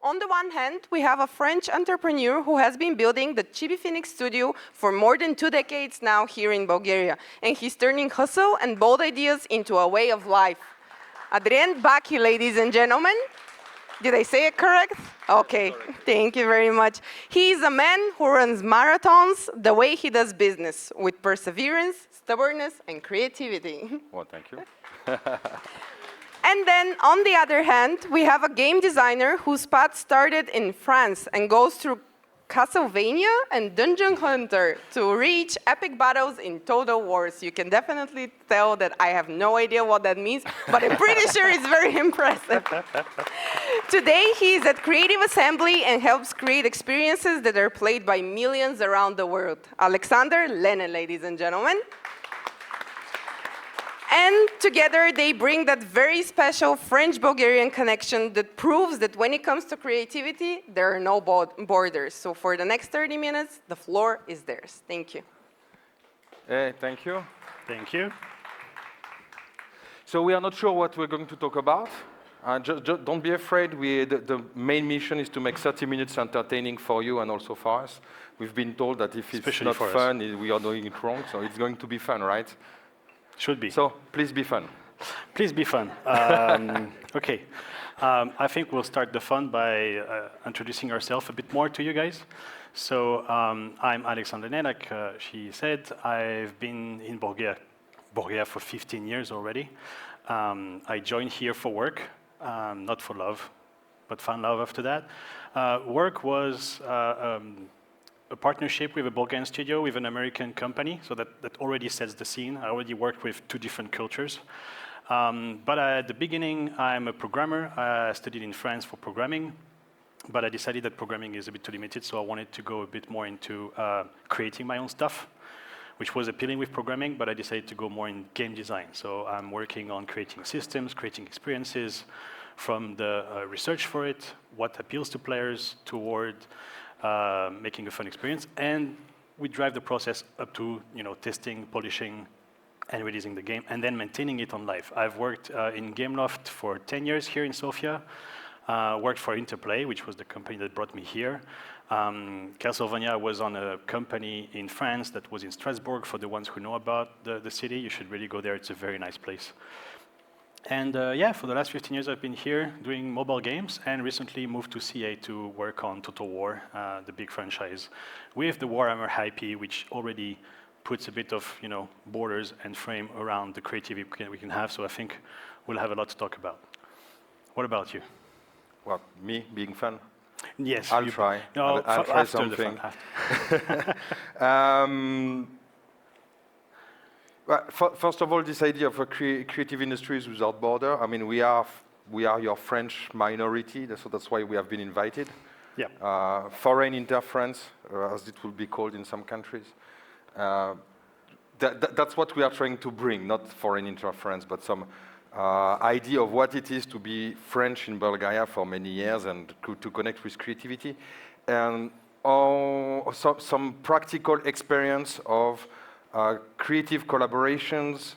On the one hand, we have a French entrepreneur who has been building the ChibiPhoenix studio for more than 2 decades now here in Bulgaria, and he's turning hustle and bold ideas into a way of life. Adrien Bacchi, ladies and gentlemen. Did I say it correct? Okay, thank you very much. He is a man who runs marathons the way he does business, with perseverance, stubbornness, and creativity. Well, thank you. And then, on the other hand, we have a game designer whose path started in France and goes through Castlevania and Dungeon Hunter to reach epic battles in Total Wars. You can definitely tell that I have no idea what that means, but I'm pretty sure it's very impressive. Today, he is at Creative Assembly and helps create experiences that are played by millions around the world. Alexandre Lainé, ladies and gentlemen. And together, they bring that very special French-Bulgarian connection that proves that when it comes to creativity, there are no borders. So for the next 30 minutes, the floor is theirs. Thank you. Hey, thank you. Thank you. So we are not sure what we're going to talk about. Just don't be afraid. The main mission is to make 30 minutes entertaining for you and also for us. We've been told that if it's not fun, we are doing it wrong. So it's going to be fun, right? Should be. So please be fun. Please be fun. Okay. I think we'll start the fun by introducing ourselves a bit more to you guys. So I'm Alexandre Lainé, like she said. I've been in Bulgaria for 15 years already. I joined here for work, not for love, but found love after that. Work was a partnership with a Bulgarian studio with an American company, so that already sets the scene. I already worked with 2 different cultures. But at the beginning, I'm a programmer. I studied in France for programming, but I decided that programming is a bit too limited, so I wanted to go a bit more into creating my own stuff, which was appealing with programming, but I decided to go more in game design. So I'm working on creating systems, creating experiences, from the research for it, what appeals to players, toward making a fun experience, and we drive the process up to testing, polishing, and releasing the game, and then maintaining it on live. I've worked in Gameloft for 10 years here in Sofia. Worked for Interplay, which was the company that brought me here. Castlevania was on a company in France that was in Strasbourg. For the ones who know about the city, you should really go there. It's a very nice place. And yeah, for the last 15 years, I've been here doing mobile games, and recently moved to CA to work on Total War, the big franchise, with the Warhammer IP, which already puts a bit of borders and frame around the creativity we can have. So I think we'll have a lot to talk about. What about you? Well, me being fun? Yes. I'll try. No, I'll try after something. The fun. Well, first of all, this idea of a creative industries without border. I mean, we are your French minority, so that's why we have been invited. Yeah. Foreign interference, as it will be called in some countries. That's what we are trying to bring, not foreign interference, but some idea of what it is to be French in Bulgaria for many years and to connect with creativity, and some practical experience of creative collaborations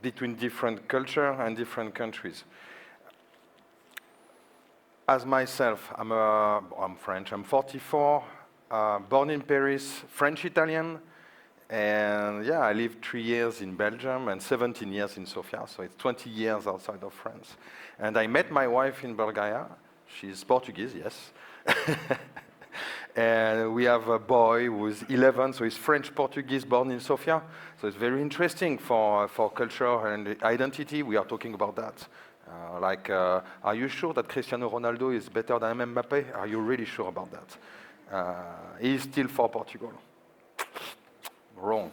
between different culture and different countries. As myself, I'm French. I'm 44, born in Paris, French-Italian, and yeah, I lived 3 years in Belgium and 17 years in Sofia, so it's 20 years outside of France. And I met my wife in Bulgaria. She's Portuguese, yes. And we have a boy who's 11, so he's French-Portuguese, born in Sofia. So it's very interesting for culture and identity. We are talking about that. Are you sure that Cristiano Ronaldo is better than Mbappé? Are you really sure about that? He's still for Portugal. Wrong.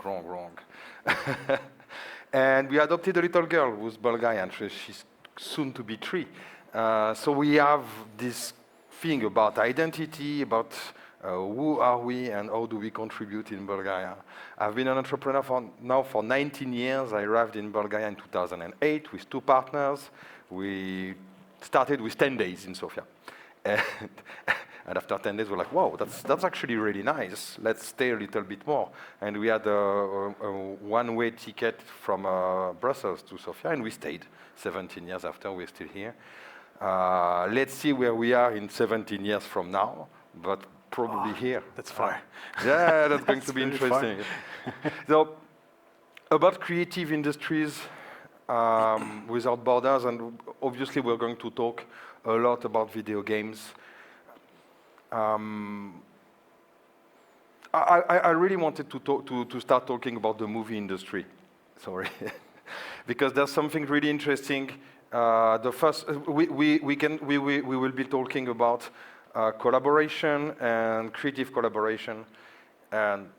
And we adopted a little girl who's Bulgarian. She's soon to be 3. So we have this thing about identity, about who are we and how do we contribute in Bulgaria. I've been an entrepreneur for 19 years. I arrived in Bulgaria in 2008 with 2 partners. We started with 10 days in Sofia. And after 10 days, we're like, wow, that's actually really nice. Let's stay a little bit more. And we had a one-way ticket from Brussels to Sofia, and we stayed 17 years after. We're still here. Let's see where we are in 17 years from now, but probably here. That's far. Yeah, that's going to be really far. interesting. So, about creative industries without borders, and obviously we're going to talk a lot about video games. I really wanted to start talking about the movie industry. Sorry, because there's something really interesting. The first, we will be talking about collaboration and creative collaboration, and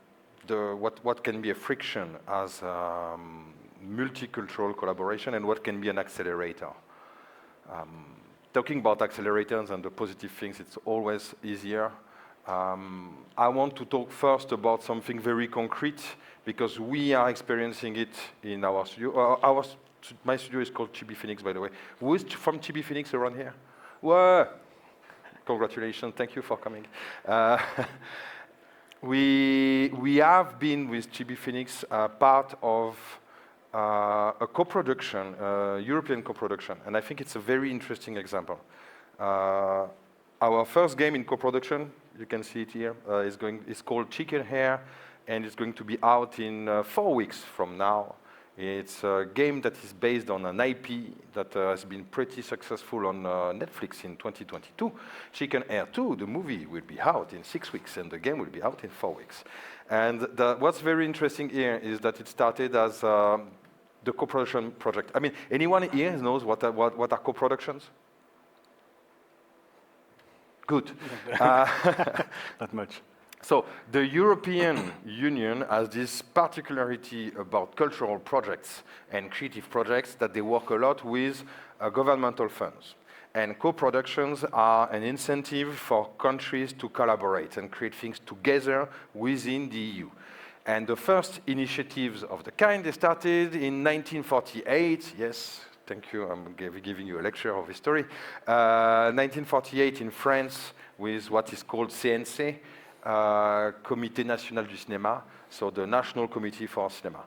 what can be a friction as multicultural collaboration, and what can be an accelerator. Talking about accelerators and the positive things, it's always easier. I want to talk first about something very concrete, because we are experiencing it in our studio. My studio is called ChibiPhoenix, by the way. Who is from ChibiPhoenix around here? Whoa! Congratulations, thank you for coming. We have been with ChibiPhoenix part of a co-production, European co-production, and I think it's a very interesting example. Our first game in co-production, you can see it here, is called Chicken Hair, and it's going to be out in 4 weeks from now. It's a game that is based on an IP that has been pretty successful on Netflix in 2022. Chicken Hair 2, the movie, will be out in 6 weeks, and the game will be out in 4 weeks. And what's very interesting here is that it started as the co-production project. I mean, anyone here knows what are co-productions? Good. Not much. So the European Union has this particularity about cultural projects and creative projects that they work a lot with governmental funds. And co-productions are an incentive for countries to collaborate and create things together within the EU. And the first initiatives of the kind, they started in 1948. Yes, thank you, I'm giving you a lecture of history. 1948 in France with what is called CNC, Comité National du Cinéma, so the National Committee for Cinema.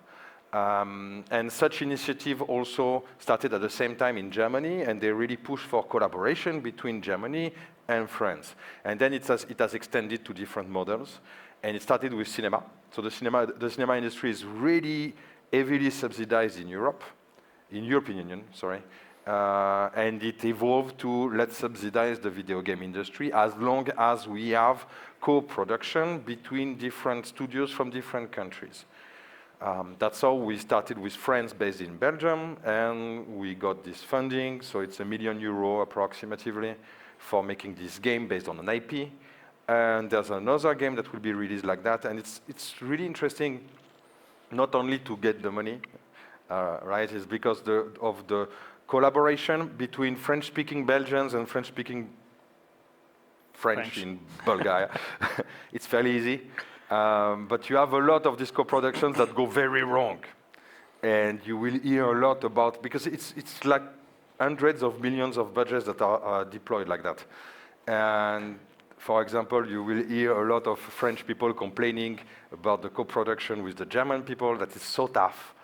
And such initiative also started at the same time in Germany, and they really pushed for collaboration between Germany and France. And then it has extended to different models, and it started with cinema. So the cinema industry is really heavily subsidized in European Union, sorry. And it evolved to let's subsidize the video game industry as long as we have co-production between different studios from different countries. That's how we started with friends based in Belgium, and we got this funding, so it's €1 million approximately for making this game based on an IP. And there's another game that will be released like that, and it's really interesting not only to get the money, right? It's because of the collaboration between French-speaking Belgians and French-speaking French in Bulgaria. It's fairly easy. But you have a lot of these co-productions that go very wrong. And you will hear a lot about, because it's like hundreds of millions of budgets that are deployed like that. And for example, you will hear a lot of French people complaining about the co-production with the German people, that is so tough.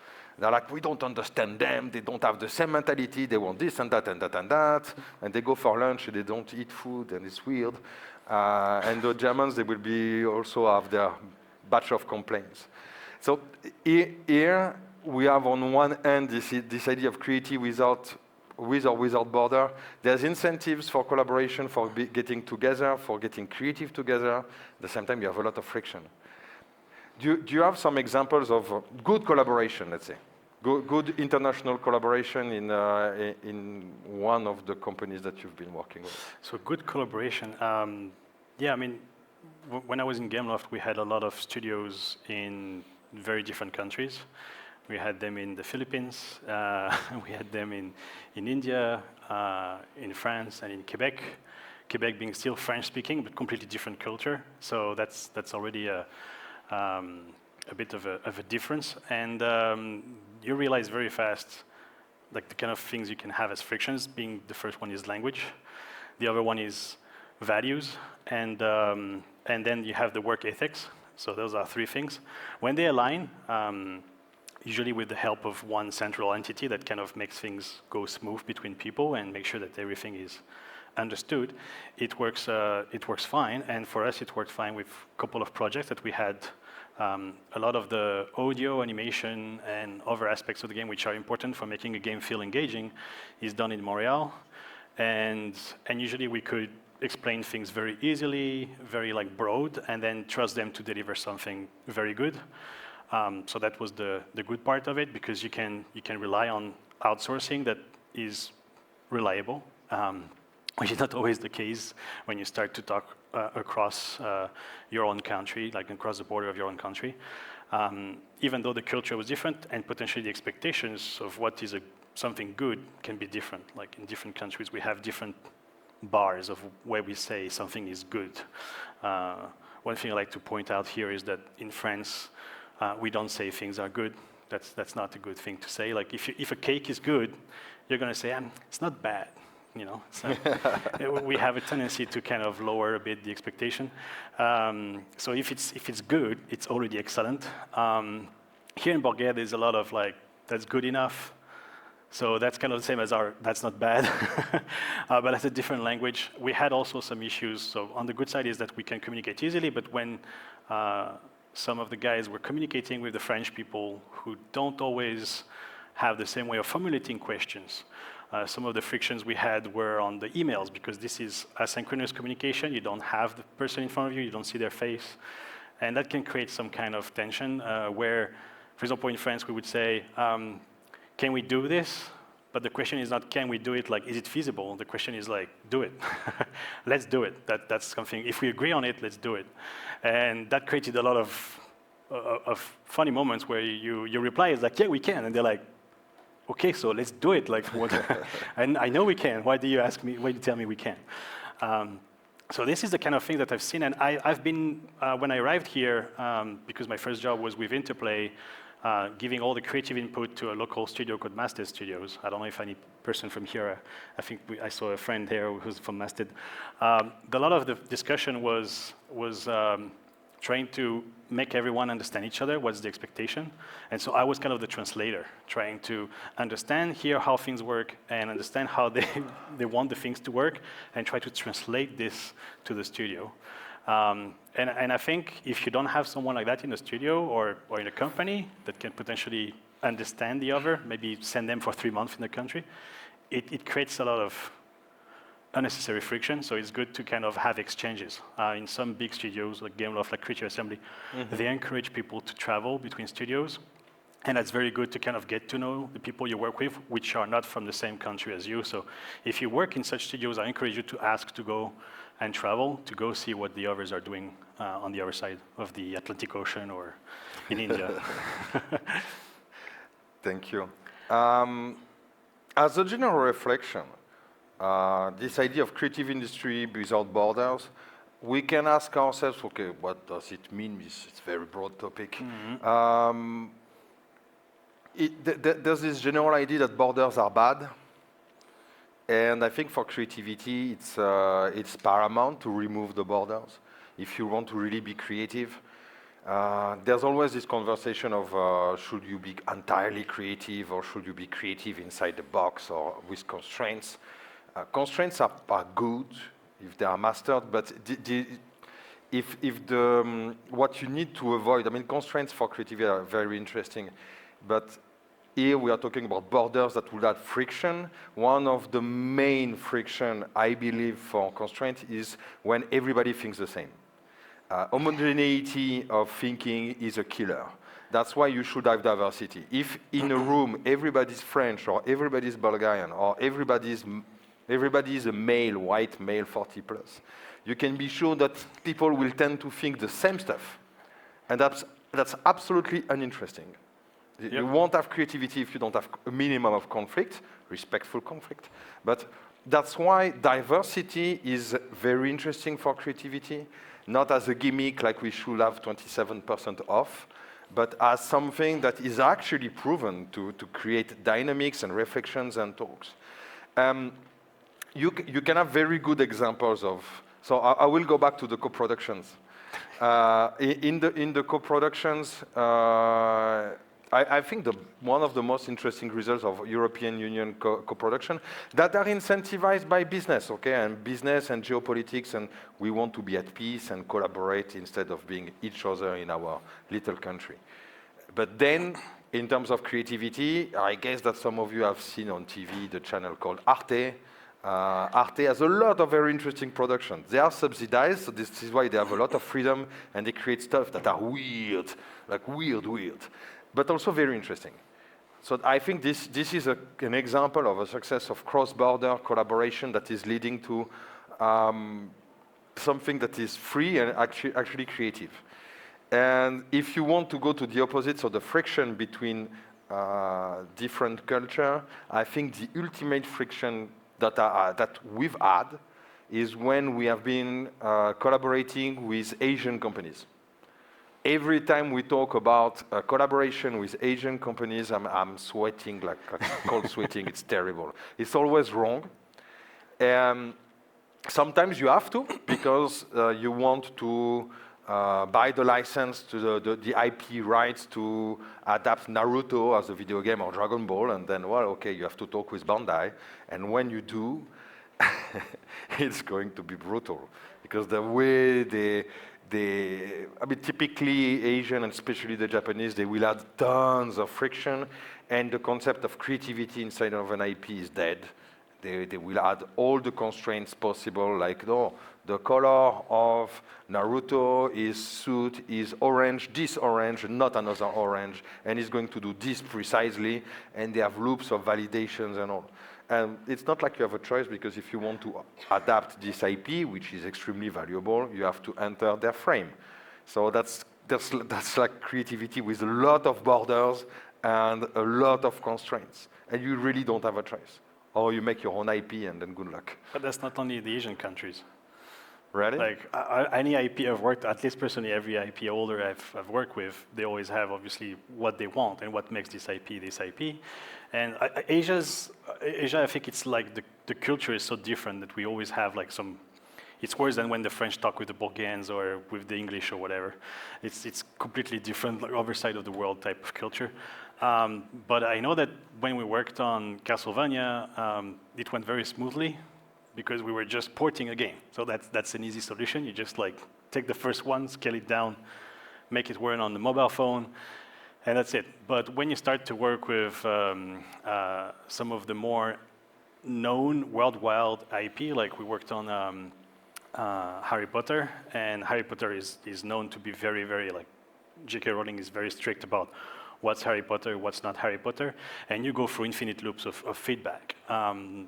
They're like, we don't understand them, they don't have the same mentality, they want this and that and that and that, and they go for lunch and they don't eat food, and it's weird. And the Germans, they will be also have their batch of complaints. So here we have on one hand this idea of creative with or without border. There's incentives for collaboration, for getting together, for getting creative together. At the same time, you have a lot of friction. Do you have some examples of good collaboration, let's say? Good international collaboration in one of the companies that you've been working with? So good collaboration. Yeah, I mean, when I was in Gameloft, we had a lot of studios in very different countries. We had them in the Philippines, we had them in India, in France, and in Quebec. Quebec being still French-speaking, but completely different culture. So that's already a bit of a difference. And you realize very fast, like the kind of things you can have as frictions. Being the first one is language, the other one is values, and then you have the work ethics. So those are three things. When they align, usually with the help of one central entity that kind of makes things go smooth between people and make sure that everything is understood, it works fine. And for us, it worked fine with a couple of projects that we had. A lot of the audio, animation, and other aspects of the game which are important for making a game feel engaging is done in Montreal. And usually we could explain things very easily, very like broad, and then trust them to deliver something very good. So that was the good part of it, because you can rely on outsourcing that is reliable, which is not always the case when you start to talk across your own country, like across the border of your own country. Even though the culture was different and potentially the expectations of what is something good can be different. Like in different countries, we have different bars of where we say something is good. One thing I like to point out here is that in France, we don't say things are good. That's not a good thing to say. Like if a cake is good, you're going to say, it's not bad. You know, we have a tendency to kind of lower a bit the expectation. So if it's good, it's already excellent. Here in Bulgaria, there's a lot of like, that's good enough. So that's kind of the same as that's not bad, but that's a different language. We had also some issues. So on the good side is that we can communicate easily, but when some of the guys were communicating with the French people who don't always have the same way of formulating questions, some of the frictions we had were on the emails, because this is asynchronous communication. You don't have the person in front of you, you don't see their face. And that can create some kind of tension where, for example, in France, we would say, can we do this? But the question is not, can we do it? Like, is it feasible? The question is like, do it. Let's do it. That's something, if we agree on it, let's do it. And that created a lot of funny moments where your reply is like, yeah, we can. And they're like, okay, so let's do it. Like, what? And I know we can. Why do you ask me? Why do you tell me we can? So this is the kind of thing that I've seen. And I've been, when I arrived here, because my first job was with Interplay, giving all the creative input to a local studio called Masted Studios. I don't know if any person from here, I think I saw a friend here who's from Masted. A lot of the discussion was trying to make everyone understand each other, what's the expectation. And so I was kind of the translator, trying to understand, hear how things work, and understand how they want the things to work, and try to translate this to the studio. And I think if you don't have someone like that in the studio or in a company that can potentially understand the other, maybe send them for 3 months in the country, it creates a lot of unnecessary friction. So it's good to kind of have exchanges. In some big studios, like Gameloft, like Creative Assembly, they encourage people to travel between studios. And that's very good to kind of get to know the people you work with, which are not from the same country as you. So if you work in such studios, I encourage you to ask to go and travel, to go see what the others are doing on the other side of the Atlantic Ocean or in India. Thank you. As a general reflection, this idea of creative industry without borders, we can ask ourselves, okay, what does it mean? It's a very broad topic. There's this general idea that borders are bad. And I think for creativity, it's paramount to remove the borders if you want to really be creative. There's always this conversation of should you be entirely creative or should you be creative inside the box or with constraints. Constraints are good if they are mastered, but what you need to avoid, I mean, constraints for creativity are very interesting, but here we are talking about borders that will add friction. One of the main friction, I believe, for constraint is when everybody thinks the same. Homogeneity of thinking is a killer. That's why you should have diversity. If in a room everybody's French or everybody's Bulgarian or everybody is a male, white male 40 plus, you can be sure that people will tend to think the same stuff. And that's absolutely uninteresting. Yep. You won't have creativity if you don't have a minimum of conflict, respectful conflict. But that's why diversity is very interesting for creativity, not as a gimmick like we should have 27% off, but as something that is actually proven to create dynamics and reflections and talks. You can have very good examples of, so I will go back to the co-productions. In the co-productions, I think one of the most interesting results of European Union co-production that are incentivized by business, okay, and business and geopolitics, and we want to be at peace and collaborate instead of being each other in our little country. But then, in terms of creativity, I guess that some of you have seen on TV the channel called Arte. Arte has a lot of very interesting productions. They are subsidized, so this is why they have a lot of freedom, and they create stuff that are weird, like weird. But also very interesting. So I think this is an example of a success of cross-border collaboration that is leading to something that is free and actually creative. And if you want to go to the opposite, so the friction between different culture, I think the ultimate friction that we've had is when we have been collaborating with Asian companies. Every time we talk about collaboration with Asian companies, I'm sweating like cold sweating. It's terrible. It's always wrong. Sometimes you have to because you want to buy the license to the IP rights to adapt Naruto as a video game or Dragon Ball, and then, well, okay, you have to talk with Bandai. And when you do, it's going to be brutal because the way I mean, typically Asian and especially the Japanese, they will add tons of friction, and the concept of creativity inside of an IP is dead. They will add all the constraints possible, like, no, the color of Naruto, his suit is orange, this orange, not another orange, and he's going to do this precisely, and they have loops of validations and all. And it's not like you have a choice, because if you want to adapt this IP, which is extremely valuable, you have to enter their frame. So that's like creativity with a lot of borders and a lot of constraints. And you really don't have a choice. Or you make your own IP and then good luck. But that's not only the Asian countries. Really? Like any IP I've worked, at least personally, every IP holder I've worked with, they always have obviously what they want and what makes this IP. And Asia, I think it's like the culture is so different that we always have like some. It's worse than when the French talk with the Bulgarians or with the English or whatever. It's completely different, like other side of the world type of culture. But I know that when we worked on Castlevania, it went very smoothly because we were just porting a game. So that's an easy solution. You just like take the first one, scale it down, make it work on the mobile phone, and that's it. But when you start to work with some of the more known worldwide IP, like we worked on Harry Potter, and Harry Potter is known to be very, very, like, J.K. Rowling is very strict about what's Harry Potter, what's not Harry Potter, and you go through infinite loops of feedback, and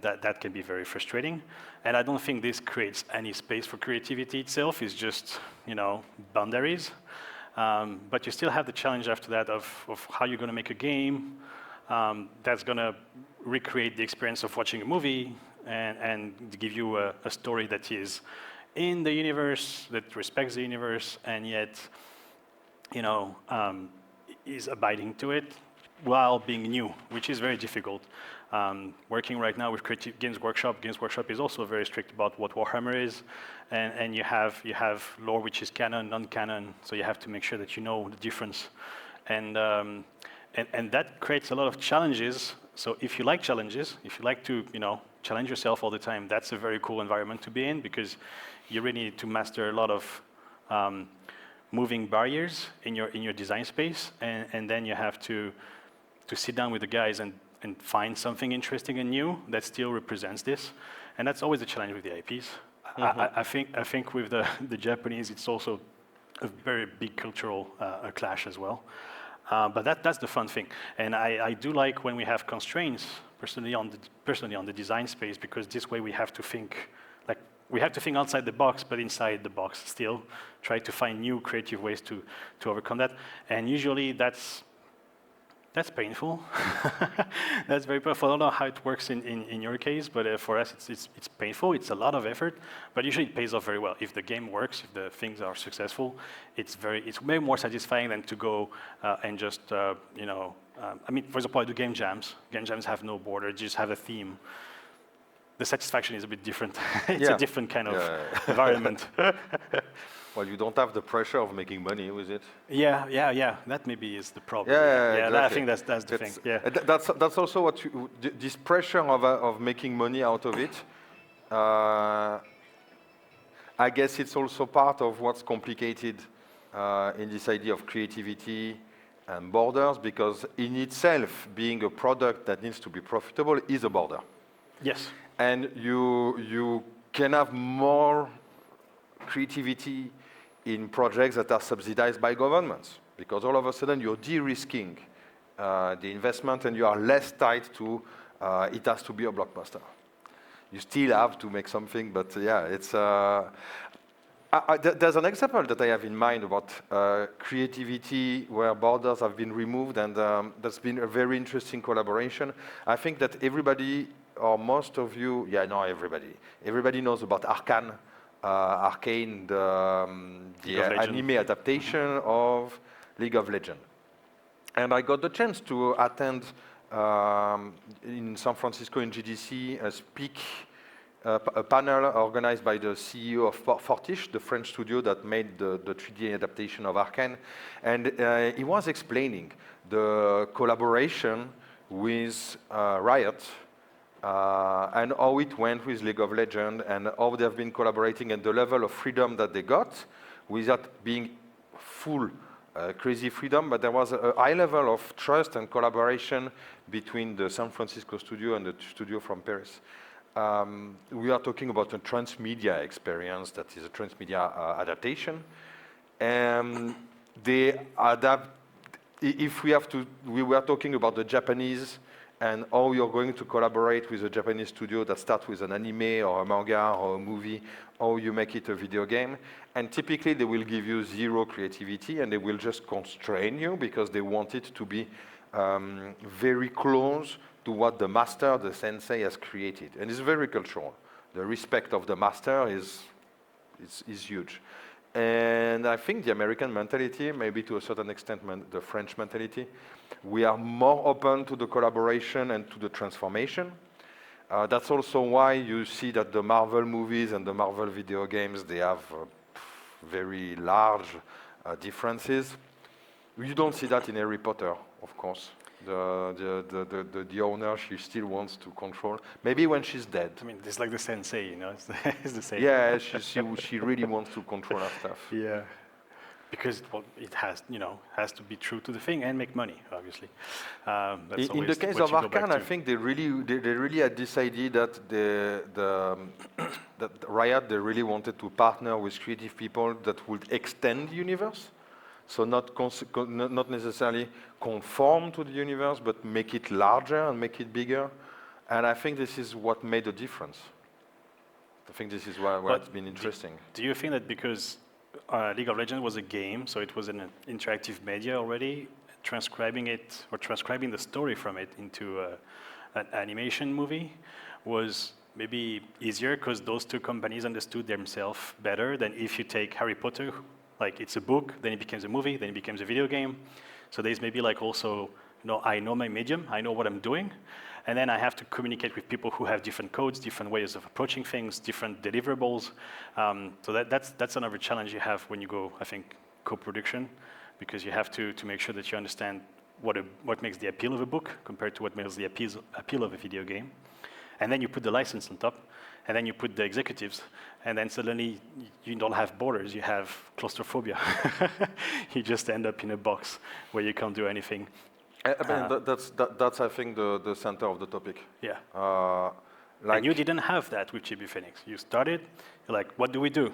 that can be very frustrating. And I don't think this creates any space for creativity itself. It's just, boundaries. But you still have the challenge after that of how you're going to make a game that's going to recreate the experience of watching a movie and give you a story that is in the universe, that respects the universe, and yet, is abiding to it while being new, which is very difficult. Working right now with Creative Games Workshop is also very strict about what Warhammer is, and you have lore which is canon, non-canon, so you have to make sure that you know the difference, and that creates a lot of challenges. So if you like challenges, if you like to challenge yourself all the time, that's a very cool environment to be in, because you really need to master a lot of moving barriers in your design space, and then you have to sit down with the guys and find something interesting and new that still represents this, and that's always a challenge with the IPs. Mm-hmm. I think with the Japanese, it's also a very big cultural clash as well. But that's the fun thing, and I do like when we have constraints personally on the design space, because this way we have to think. We have to think outside the box, but inside the box still. Try to find new creative ways to overcome that. And usually that's painful. That's very painful. I don't know how it works in your case, but for us it's painful. It's a lot of effort, but usually it pays off very well. If the game works, if the things are successful, it's way more satisfying than to go and just for example, I do game jams. Game jams have no border; you just have a theme. The satisfaction is a bit different. It's a different kind of environment. Well, you don't have the pressure of making money with it. Yeah. That maybe is the problem. Yeah, I exactly. think that's the thing. Yeah. That's also what this pressure of making money out of it. I guess it's also part of what's complicated in this idea of creativity and borders, because in itself, being a product that needs to be profitable is a border. Yes. And you can have more creativity in projects that are subsidized by governments, because all of a sudden you're de-risking the investment and you are less tied to it has to be a blockbuster. You still have to make something, but yeah, it's. There's an example that I have in mind about creativity where borders have been removed, and that's been a very interesting collaboration. I think that everybody, or most of you, not everybody knows about Arcane, the anime adaptation of League of Legends. And I got the chance to attend in San Francisco in GDC a panel organized by the CEO of Fortiche, the French studio that made the 3D adaptation of Arcane. And he was explaining the collaboration with Riot and how it went with League of Legends and how they've been collaborating and the level of freedom that they got without being full crazy freedom, but there was a high level of trust and collaboration between the San Francisco studio and the studio from Paris. We are talking about a transmedia experience that is a transmedia adaptation. And they adapt, if we have to, we were talking about the Japanese and how you're going to collaborate with a Japanese studio that starts with an anime or a manga or a movie, how you make it a video game. And typically they will give you zero creativity and they will just constrain you because they want it to be very close to what the master, the sensei, has created. And it's very cultural. The respect of the master is huge. And I think the American mentality, maybe to a certain extent the French mentality, we are more open to the collaboration and to the transformation. That's also why you see that the Marvel movies and the Marvel video games, they have very large differences. You don't see that in Harry Potter, of course. The owner, she still wants to control. Maybe when she's dead. I mean, it's like the sensei, you know, it's the same. Yeah, she really wants to control her stuff. Yeah, because it has, has to be true to the thing and make money, obviously. In the case of Arcane, I think they really had this idea that that Riot, they really wanted to partner with creative people that would extend the universe. So not necessarily conform to the universe, but make it larger and make it bigger. And I think this is what made a difference. I think this is where it's been interesting. Do you think that because League of Legends was a game, so it was an interactive media already, transcribing the story from it into an animation movie was maybe easier because those two companies understood themselves better than if you take Harry Potter, like it's a book, then it becomes a movie, then it becomes a video game. So there's maybe like also, I know my medium, I know what I'm doing, and then I have to communicate with people who have different codes, different ways of approaching things, different deliverables. So that's another challenge you have when you go, I think, co-production, because you have to make sure that you understand what makes the appeal of a book compared to what makes the appeal of a video game. And then you put the license on top, and then you put the executives, and then suddenly you don't have borders, you have claustrophobia. You just end up in a box where you can't do anything. That's I think, the center of the topic. Yeah. And you didn't have that with ChibiPhoenix. You started, you're like, what do we do?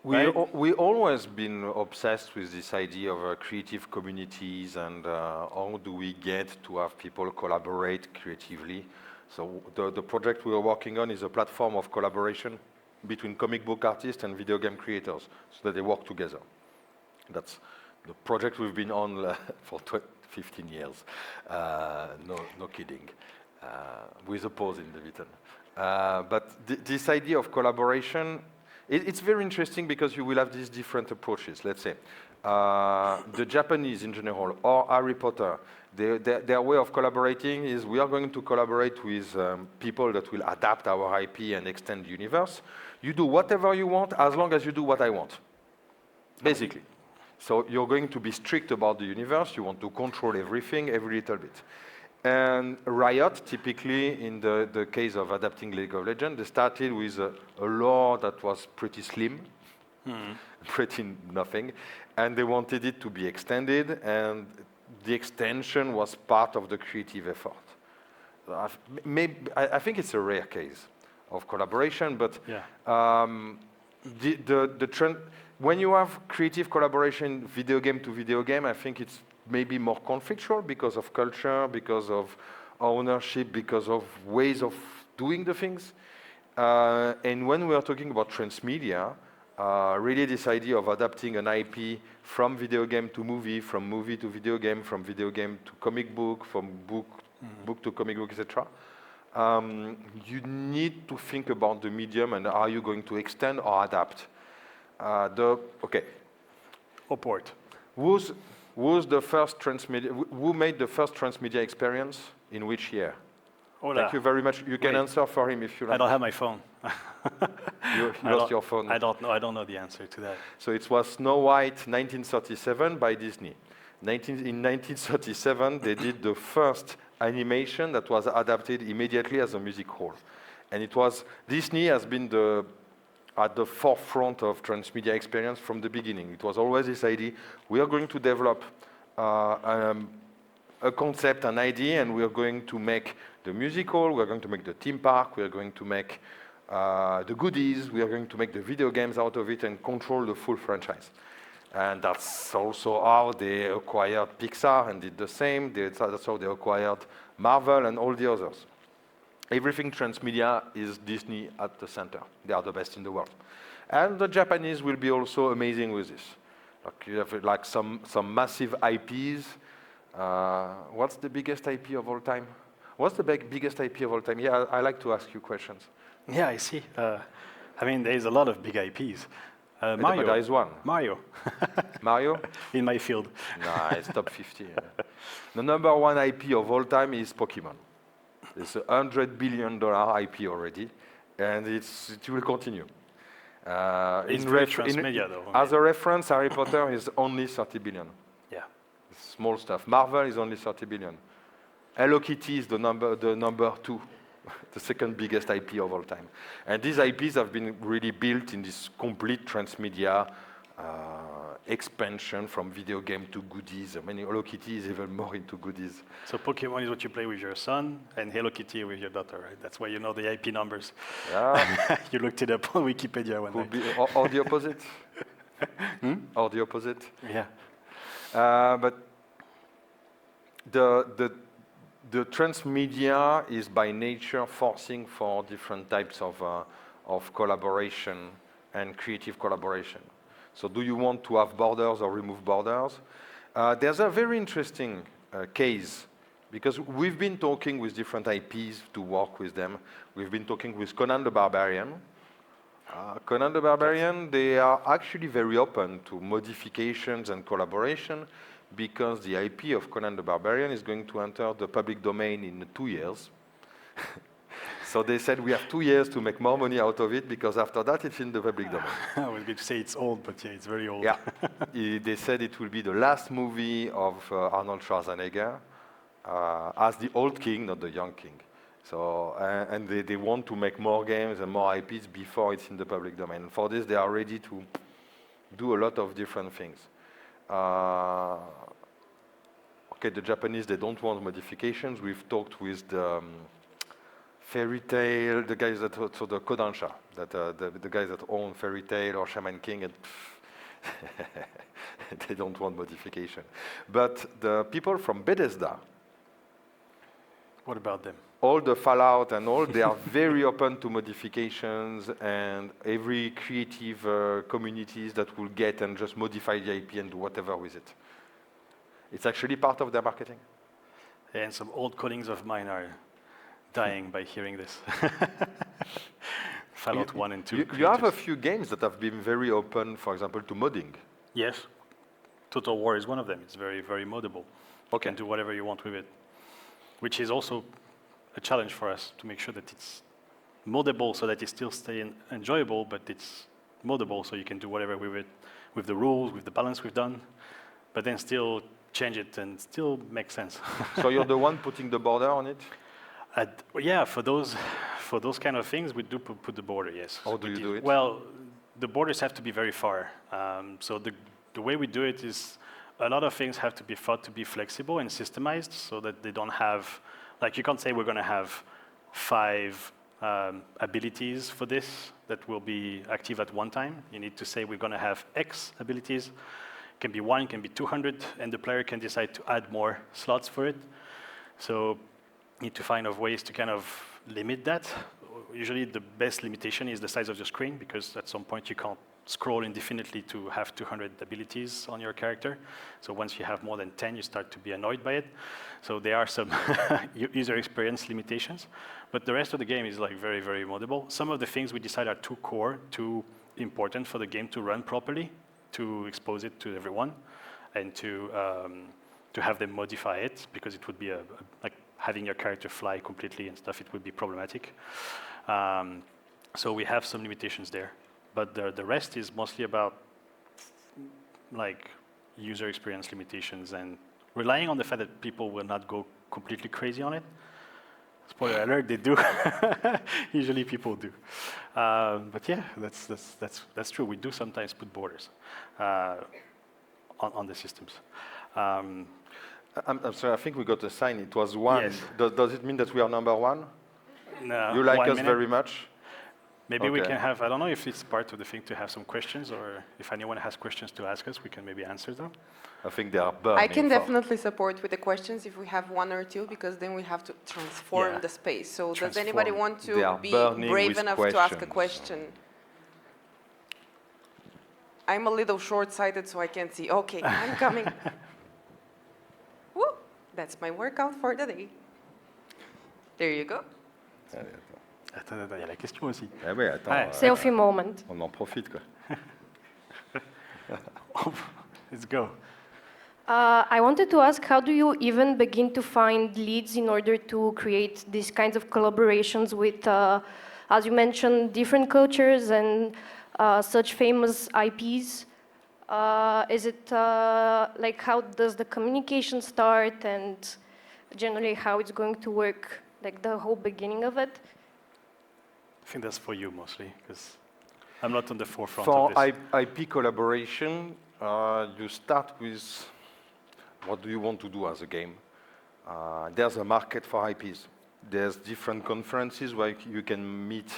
We always been obsessed with this idea of creative communities and how do we get to have people collaborate creatively. So the project we are working on is a platform of collaboration between comic book artists and video game creators so that they work together. That's the project we've been on for 15 years. No kidding, with a pause in the middle. But this idea of collaboration, it's very interesting because you will have these different approaches. Let's say the Japanese in general, or Harry Potter, their way of collaborating is we are going to collaborate with people that will adapt our IP and extend the universe. You do whatever you want as long as you do what I want, basically. So you're going to be strict about the universe. You want to control everything, every little bit. And Riot, typically, in the case of adapting League of Legends, they started with a lore that was pretty slim, pretty nothing, and they wanted it to be extended, and the extension was part of the creative effort. I think it's a rare case of collaboration, but the trend, when you have creative collaboration video game to video game, I think it's maybe more conflictual because of culture, because of ownership, because of ways of doing the things. And when we are talking about transmedia, really this idea of adapting an IP from video game to movie, from movie to video game, from video game to comic book, from book to comic book, etc. You need to think about the medium and are you going to extend or adapt? Or port. Who's the first transmedia? Who made the first transmedia experience? In which year? Hola. Thank you very much. You can answer for him if you like. I don't have my phone. You lost your phone. I don't know. I don't know the answer to that. So it was Snow White, 1937, by Disney. In 1937, they did the first animation that was adapted immediately as a musical, and it was Disney has been at the forefront of transmedia experience from the beginning. It was always this idea: we are going to develop a concept, an idea, and we are going to make the musical, we are going to make the theme park, we are going to make the goodies, we are going to make the video games out of it and control the full franchise. And that's also how they acquired Pixar and did the same. That's how they acquired Marvel and all the others. Everything transmedia is Disney at the center. They are the best in the world. And the Japanese will be also amazing with this. Like you have like some massive IPs. What's the biggest IP of all time? What's the biggest IP of all time? Yeah, I like to ask you questions. Yeah, I see. I mean, there's a lot of big IPs. Mario. But there is one. Mario. Mario? In my field. Nah, it's top 50. The number one IP of all time is Pokemon. It's $100 billion IP already, and it will continue. It's very transmedia, though. As a reference, Harry Potter is only 30 billion. Yeah. Small stuff. Marvel is only 30 billion. Hello Kitty is the number two, the second biggest IP of all time. And these IPs have been really built in this complete transmedia expansion from video game to goodies. I mean, Hello Kitty is even more into goodies. So Pokemon is what you play with your son, and Hello Kitty with your daughter, right? That's why you know the IP numbers. Yeah. You looked it up on Wikipedia one day. Or the opposite. Or the opposite. Yeah. But the transmedia is by nature forcing for different types of collaboration and creative collaboration. So do you want to have borders or remove borders? There's a very interesting case, because we've been talking with different IPs to work with them. We've been talking with Conan the Barbarian. Conan the Barbarian, they are actually very open to modifications and collaboration, because the IP of Conan the Barbarian is going to enter the public domain in 2 years. So they said we have 2 years to make more money out of it, because after that it's in the public domain. I was going to say it's old, but yeah, it's very old. Yeah, they said it will be the last movie of Arnold Schwarzenegger as the old king, not the young king. So, and they want to make more games and more IPs before it's in the public domain. And for this, they are ready to do a lot of different things. Okay, the Japanese, they don't want modifications. We've talked with the Fairy Tail, the guys that, so the Kodansha, that the guys that own Fairy Tail or Shaman King, and they don't want modification. But the people from Bethesda, what about them? all the Fallout and all, they are very open to modifications, and every creative communities that will get and just modify the IP and do whatever with it. It's actually part of their marketing. And some old colleagues of mine are dying by hearing this. Fallout 1 and 2. You have a few games that have been very open, for example, to modding. Yes. Total War is one of them. It's very, very moddable. You can do whatever you want with it, which is also a challenge for us to make sure that it's moldable so that it's still staying enjoyable, but it's moldable so you can do whatever with it, with the rules, with the balance we've done, but then still change it and still make sense. So you're the one putting the border on it? Yeah, for those kind of things, we do put the border, yes. How do you do it? Well, the borders have to be very far. So the way we do it is a lot of things have to be thought to be flexible and systemized so that they don't have, like you can't say we're going to have 5 abilities for this that will be active at one time. You need to say we're going to have X abilities. It can be 1, it can be 200, and the player can decide to add more slots for it. So you need to find ways to kind of limit that. Usually the best limitation is the size of your screen, because at some point you can't scroll indefinitely to have 200 abilities on your character. So once you have more than 10, you start to be annoyed by it. So there are some user experience limitations, but the rest of the game is like very, very moddable. Some of the things we decide are too core, too important for the game to run properly, to expose it to everyone, and to have them modify it, because it would be like having your character fly completely and stuff, it would be problematic. So we have some limitations there. But the rest is mostly about like user experience limitations and relying on the fact that people will not go completely crazy on it. Spoiler alert, they do. Usually people do. But yeah, that's true. We do sometimes put borders on the systems. I'm sorry, I think we got a sign. It was 1. Yes. Does it mean that we are number 1? No, You like 1 us minute. very much? Maybe we Okay. can have, I don't know if it's part of the thing to have some questions, or if anyone has questions to ask us, we can maybe answer them. I think they are burning. I can for- definitely support with the questions if we have 1 or 2, because then we have to transform Yeah. the space. So does Transform. anybody want They are to be burning brave with enough to ask a questions. question? I'm a little short-sighted, so I can't see. Okay, I'm coming. Woo! That's my workout for the day. There you go. Allez, attends. Attends, il y a la question aussi. Eh oui, attends. Ouais. Selfie moment. On en profite, quoi. Let's go. I wanted to ask, how do you even begin to find leads in order to create these kinds of collaborations with, as you mentioned, different cultures and such famous IPs? Is it like, how does the communication start, and generally how it's going to work, like the whole beginning of it? I think that's for you mostly, because I'm not on the forefront For of this. IP collaboration, you start with what do you want to do as a game. There's a market for IPs. There's different conferences where you can meet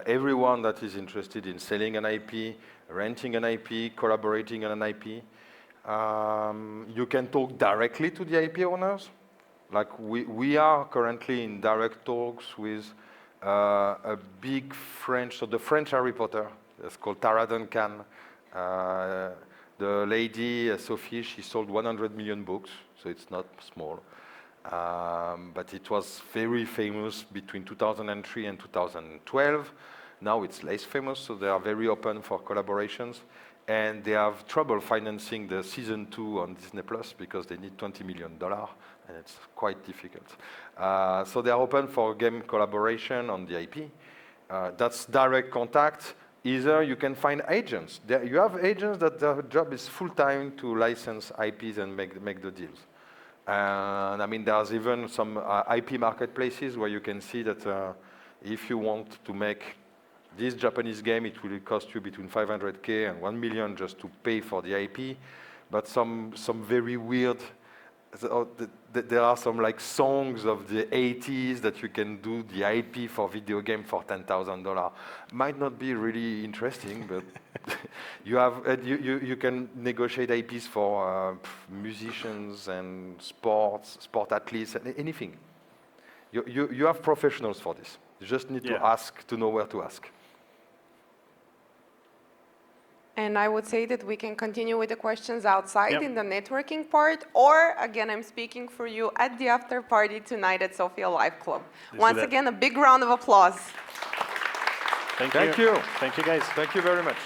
everyone that is interested in selling an IP, renting an IP, collaborating on an IP. You can talk directly to the IP owners. Like we are currently in direct talks with a big French, so the French Harry Potter, it's called Tara Duncan. The lady, Sophie, she sold 100 million books, so it's not small. But it was very famous between 2003 and 2012. Now it's less famous, so they are very open for collaborations. And they have trouble financing the season 2 on Disney Plus because they need $20 million, and it's quite difficult. So they are open for game collaboration on the IP. That's direct contact. Either you can find agents. You have agents that their job is full-time to license IPs and make the deals. And I mean, there's even some IP marketplaces where you can see that if you want to make this Japanese game, it will cost you between 500K and 1 million just to pay for the IP. But some very weird, there are some like songs of the 80s that you can do the IP for video game for $10,000. Might not be really interesting, but you can negotiate IPs for musicians and sport athletes, and anything. You have professionals for this. You just need to ask to know where to ask. And I would say that we can continue with the questions outside Yep. in the networking part, or again, I'm speaking for you at the after party tonight at Sofia Live Club. Let's do Once that. again, a big round of applause. Thank Thank you. Thank you, guys. Thank you very much.